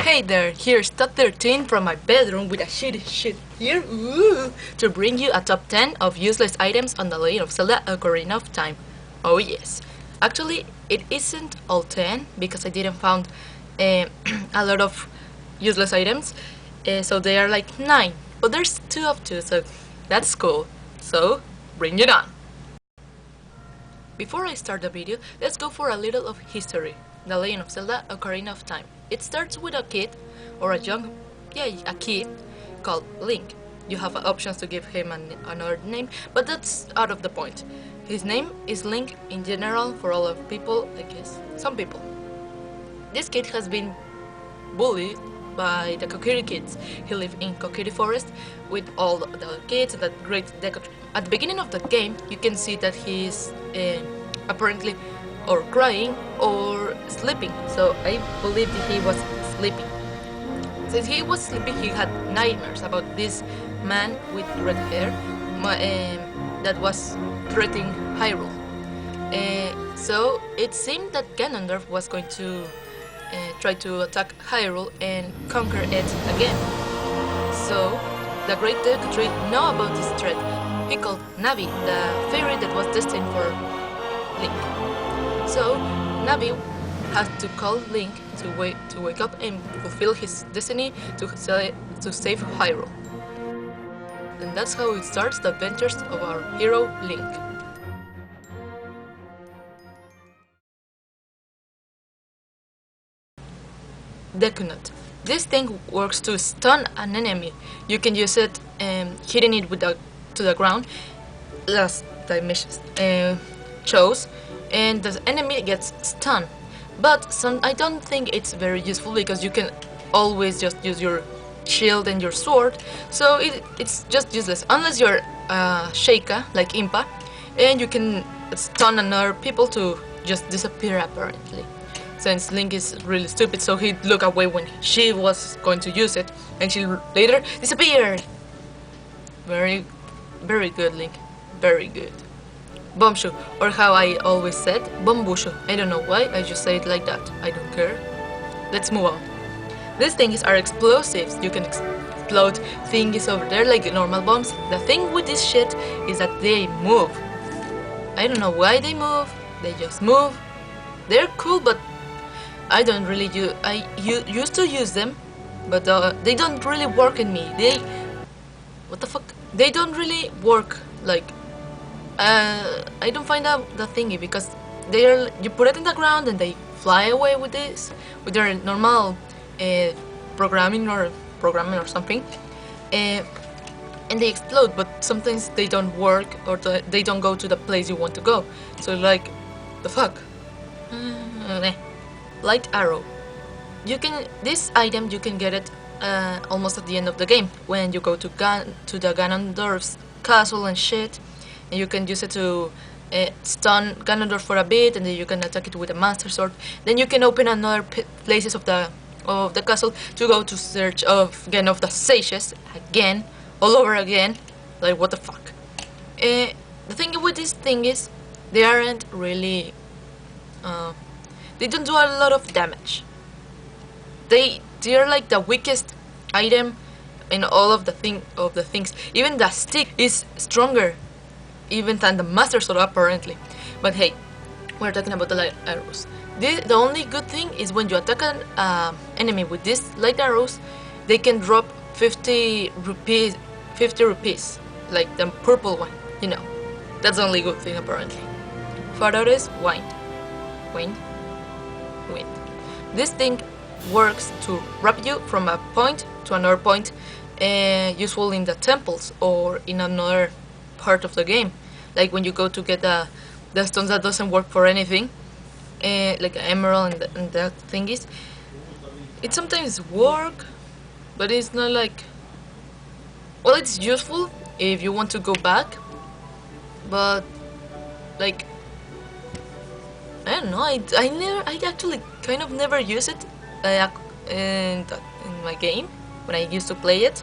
Hey there, here's top 13 from my bedroom with a shitty shit here, to bring you a top 10 of useless items on The Legend of Zelda Ocarina of Time. Oh yes. Actually, it isn't all 10 because I didn't found a lot of useless items, so they are like 9. But there's 2 of 2, so that's cool. So, bring it on! Before I start the video, let's go for a little of history. The Legend of Zelda Ocarina of Time. It starts with a kid, or a kid, called Link. You have options to give him another name, but that's out of the point. His name is Link in general for all of people, I guess, some people. This kid has been bullied by the Kokiri kids. He lives in Kokiri Forest with all the kids and that great deco. At the beginning of the game, you can see that he's apparently or crying or sleeping, so I believed he was sleeping. Since he was sleeping, he had nightmares about this man with red hair that was threatening Hyrule. So it seemed that Ganondorf was going to try to attack Hyrule and conquer it again. So the Great Deku Tree knew about this threat. He called Navi, the fairy that was destined for Link. So Navi had to call Link to wake up and fulfill his destiny to save Hyrule. And that's how it starts the adventures of our hero Link. The Qnut. This thing works to stun an enemy. You can use it hitting it to the ground, as the image shows, and the enemy gets stunned. But I don't think it's very useful because you can always just use your shield and your sword, so it's just useless unless you're Sheikah like Impa, and you can stun another people to just disappear apparently. Since Link is really stupid, so he'd look away when she was going to use it, and she later disappeared. Very, very good, Link. Very good. Bombshu, or how I always said, Bombushu. I don't know why, I just say it like that. I don't care. Let's move on. These things are explosives. You can explode thingies over there like normal bombs. The thing with this shit is that they move. I don't know why they move. They just move. They're cool, but I don't really use. I used to use them, but they don't really work in me. What the fuck? They don't really work like. I don't find out the thingy because you put it in the ground and they fly away with their normal programming or something, and they explode. But sometimes they don't work or they don't go to the place you want to go. So like, the fuck. Light arrow. This item you can get it almost at the end of the game when you go to the Ganondorf's castle and shit. And you can use it to stun Ganondorf for a bit, and then you can attack it with a Master Sword. Then you can open another places of the castle to go to search of the sages again, all over again. Like, what the fuck? The thing with this thing is they aren't really. They don't do a lot of damage. They're like the weakest item in all of the things. Even the stick is stronger even than the Master Sword apparently. But hey, we're talking about the light arrows. The only good thing is when you attack an enemy with these light arrows, they can drop 50 rupees, like the purple one, you know. That's the only good thing apparently. Farore's wind. This thing works to wrap you from a point to another point, useful in the temples or in another part of the game, like when you go to get the stones that doesn't work for anything, like an emerald and that thingies. It sometimes work, but it's not like... Well, it's useful if you want to go back, but like... I don't know, I actually kind of never use it in my game, when I used to play it.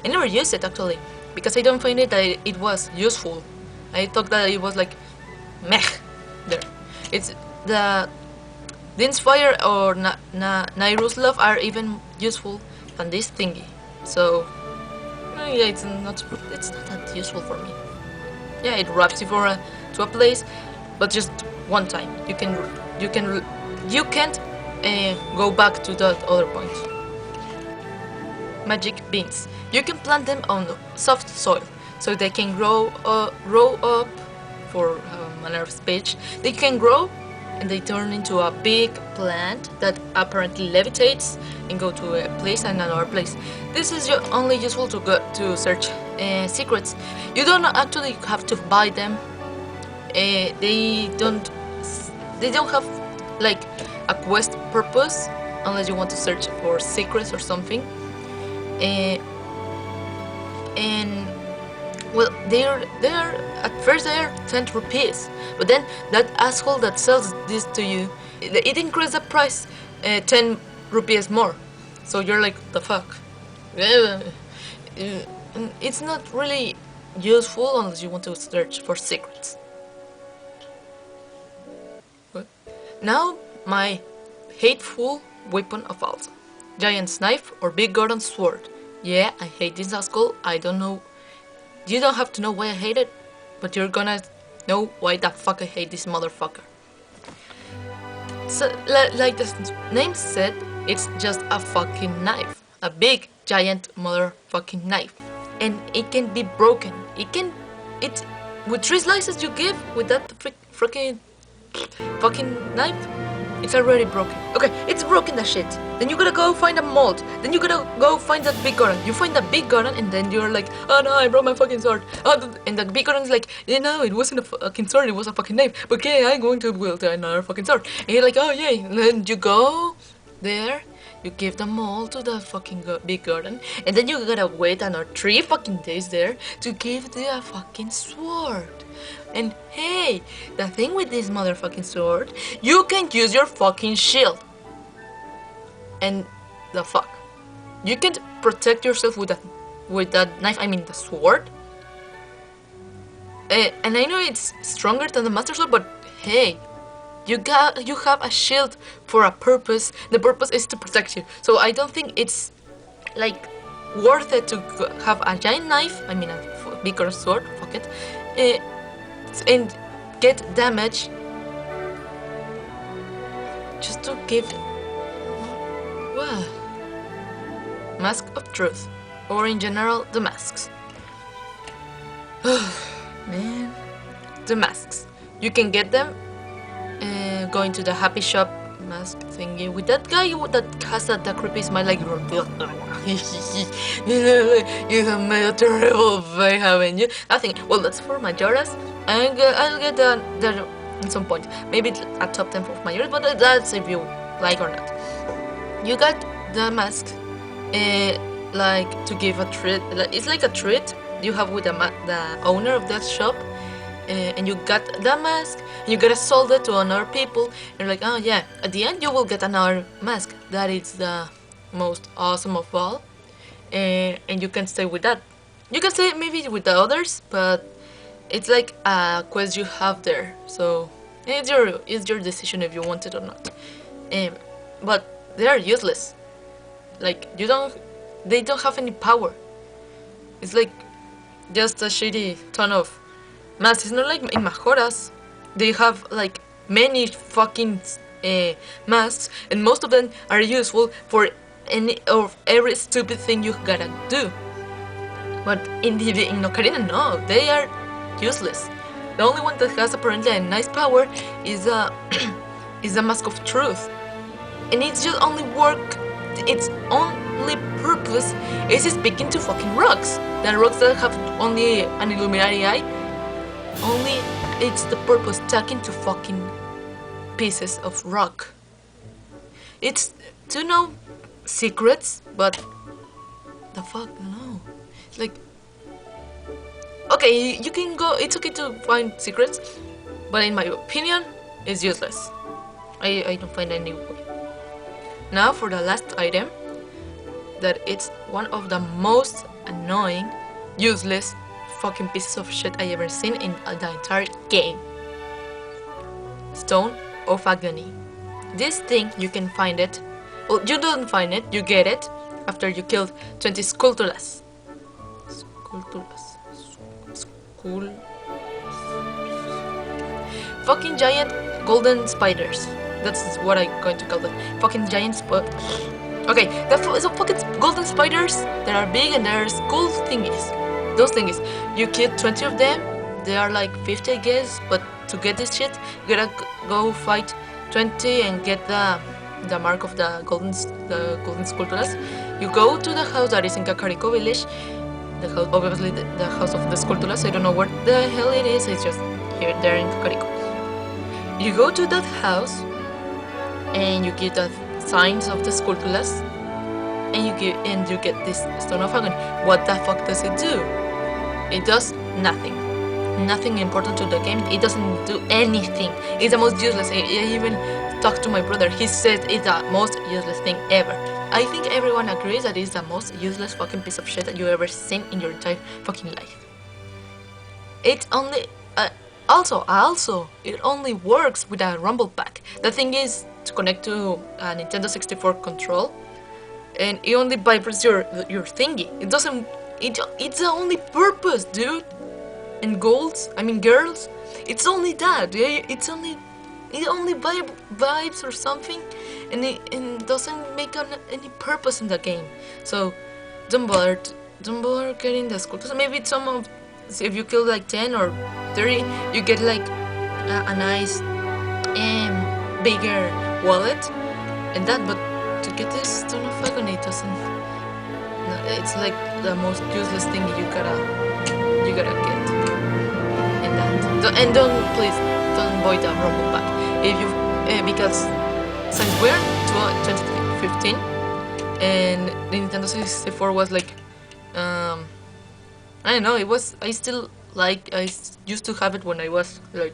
I never used it actually, because I don't find it that it was useful. I thought that it was like, meh, there. It's the Inspire or Nairu's Love are even useful than this thingy. So, yeah, it's not that useful for me. Yeah, it wraps you to a place, but just one time. You can't go back to that other point. Magic beans. You can plant them on soft soil, so they can grow up. For manner of speech, they can grow, and they turn into a big plant that apparently levitates and go to a place and another place. This is only useful to search secrets. You don't actually have to buy them. They don't have like a quest purpose unless you want to search for secrets or something. And well, they are at first they are 10 rupees, but then that asshole that sells this to you, it increased the price 10 rupees more. So you're like, the fuck? It's not really useful unless you want to search for secrets. What? Now my hateful weapon of all, Giant's Knife or Big Gordon's Sword. Yeah, I hate this asshole. I don't know. You don't have to know why I hate it, but you're gonna know why the fuck I hate this motherfucker. So, like the name said, it's just a fucking knife. A big, giant motherfucking knife. And it can be broken. With 3 slices you give with that fucking knife, it's already broken. Okay, it's broken, that shit. Then you gotta go find a mold. Then you gotta go find that big Gordon. You find that big Gordon, and then you're like, oh no, I broke my fucking sword. Oh, and the big Gordon's like, no, it wasn't a fucking sword, it was a fucking knife. But okay, I'm going to wield another fucking sword. And you're like, oh yay. And then you go there, you give the mold to the fucking big Gordon, and then you gotta wait another 3 fucking days there to give the fucking sword. And hey, the thing with this motherfucking sword, you can use your fucking shield. And the fuck, you can protect yourself with that knife. I mean the sword. And I know it's stronger than the Master Sword, but hey, you have a shield for a purpose. The purpose is to protect you. So I don't think it's like worth it to have a giant knife. I mean a bigger sword. Fuck it. And get damage just to give Mask of Truth, or in general the masks. Man, the masks, you can get them going to the happy shop mask thingy with that guy that has that creepy smile, like you have made a terrible face, haven't you? Nothing. Well, that's for Majora's. I'll get that at some point. Maybe a top 10 for Majora's, but that's if you like or not. You got the mask, like to give a treat. It's like a treat you have with the owner of that shop. And you got the mask, and you gotta sold it to another people, and you're like, oh yeah, at the end you will get another mask that is the most awesome of all, and you can stay with that. You can stay maybe with the others, but it's like a quest you have there, so it's your decision if you want it or not. But they are useless. Like they don't have any power. It's like just a shitty ton of masks. It's not like in Majora's. They have like many fucking masks, and most of them are useful for every stupid thing you gotta do. But in Ocarina, no, they are useless. The only one that has apparently a nice power is is the Mask of Truth, and it's just only work. Its only purpose is speaking to fucking rocks. The rocks that have only an Illuminati eye. Only it's the purpose talking to fucking pieces of rock. It's to know secrets, but the fuck? No. It's like, okay, you can go. It's okay to find secrets, but in my opinion, it's useless. I don't find any way. Now for the last item, that it's one of the most annoying, useless, fucking pieces of shit I ever seen in the entire game. Stone of Agony. This thing, you can find it. Well, you don't find it, you get it after you killed 20 Skulltulas. Skull. Fucking giant golden spiders. That's what I'm going to call them. Fucking giant okay, so fucking golden spiders. They are big and they're cool thingies. Those thingies. You kill 20 of them. They are like 50, I guess. But to get this shit, you gotta go fight 20 and get the mark of the golden Skulltulas. You go to the house that is in Kakariko village. The house, obviously the house of the Skulltulas. I don't know where the hell it is. It's just here, there in Kakariko. You go to that house and you get the signs of the Skulltulas, and you get this Stone of Agony. What the fuck does it do? It does nothing. Nothing important to the game. It doesn't do anything. It's the most useless. I even talked to my brother. He said it's the most useless thing ever. I think everyone agrees that it's the most useless fucking piece of shit that you ever seen in your entire fucking life. It only also it only works with a rumble pack. The thing is to connect to a Nintendo 64 control, and it only vibrates your thingy. It doesn't. It's the only purpose, dude. And girls, it's only that. It only vibes or something, and it doesn't make any purpose in the game. So don't bother getting the Skulltulas. Maybe if you kill like 10 or 30, you get like a nice bigger wallet and that. But to get this Stone of Agony, it's like the most useless thing you gotta get. And please don't void the rumble pack if you because since we're in 2015 and the Nintendo 64 was like I don't know, I used to have it when I was like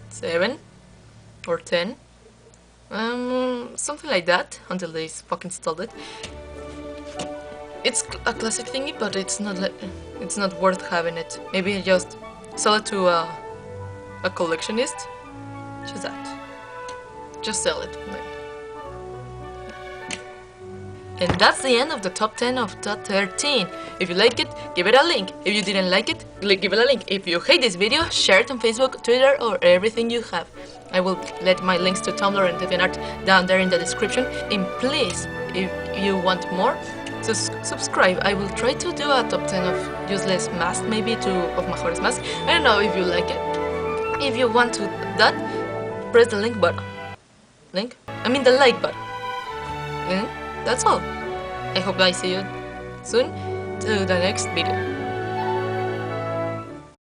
7 or 10, something like that, until they fucking stole it. It's a classic thingy, but it's not worth having it. Maybe just sell it to a collectionist. Just that. Just sell it. And that's the end of the top 10 of top 13. If you like it, give it a link. If you didn't like it, give it a link. If you hate this video, share it on Facebook, Twitter, or everything you have. I will let my links to Tumblr and DeviantArt down there in the description. And please, if you want more, subscribe. I will try to do a top 10 of useless masks, maybe of mejores masks. I don't know if you like it. If you want to that, press the link button. The like button. And that's all. I hope I see you soon to the next video.